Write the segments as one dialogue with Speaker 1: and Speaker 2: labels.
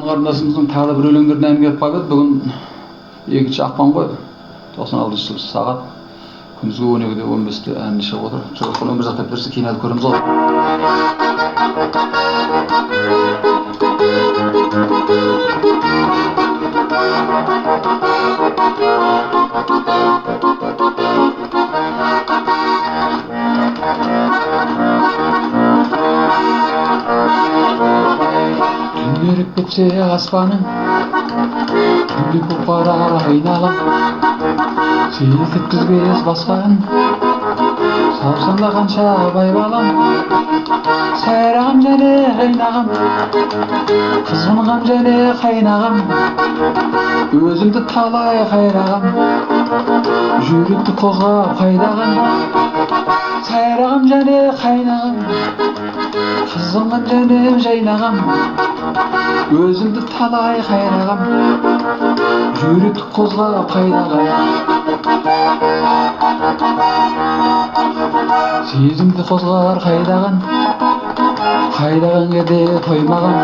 Speaker 1: Қарындасымыздың тағы бір өлеңдерін әңгімелеп қалып еді. Бүгін 2 ақпан ғой, 96 жыл сағат күндізгі 12-де 15-те әні шығып отыр. Жоғалтқан өмір заттап берсе кинода көреміз ғой. Түнеріп кетсе аспаның, түнде көкпарар айналам, сейіл тепкізбес басқан, саусаңда қанша абай балам, сайрағам және қайнағам, қызғынғам және қайнағам, өзімді талай қайрағам, жүректі қозғап қайдағам, сайрағам және қайнағам, қызғынғам және жайнағам, өзімді талай қайрағам, жүректі қозғап қайдағам, сезімді қозғар қайдаған, қайдаған кезде тоймағам,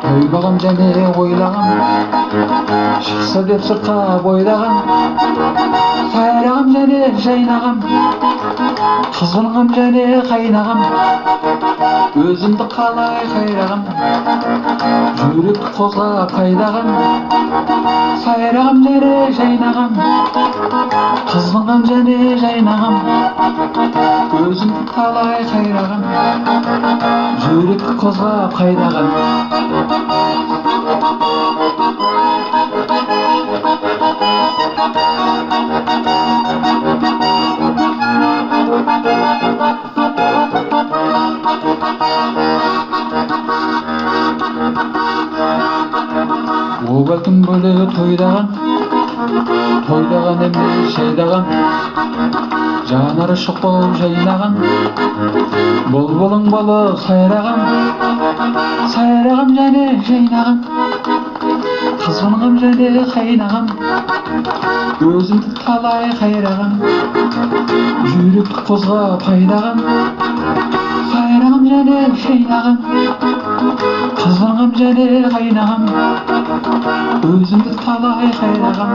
Speaker 1: тоймағам және ойлағам, шықса деп сыртқа бойлағам, сайрағам және жайнағам, қызғынғам және қайнағам, өзімді қалай қайрағам, жүректі қозғап қайдағам, сайрағам және жайнағам, қызғынғам және жайнағам, өзімді талай қайрағам, жүректі қозғап қайдағам. О бәлкім бөлегі тойдаған, тойдаған емес жайдаған, жанары шоқ болып жайнаған, бұлбұлың болып сайрағам, сайрағам және жайнағам, қызғынғам және қайнағам, өзімді талай қайрағам, жүректі қозғап қайдағам, сайрағам және жайнағам, қызғынғам және қайнағам, өзімді талай қайрағам,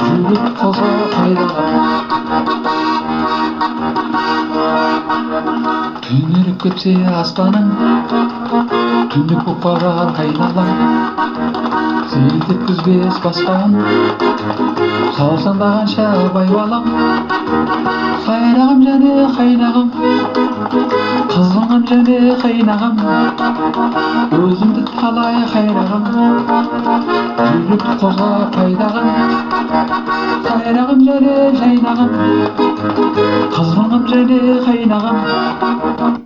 Speaker 1: жүректі қозғап қайдағам. Түнеріп кетсе аспаның, түнде көкпарар айналам, сейіл тепкізбес басқан, саусаңда қанша абай балам, сайрағам және қайнағам, қызғынғам және қайнағам, өзімді талай қайрағам, жүректі қозғап қайдағам, сайрағам және жайнағам, қызғынғам және қайнағам,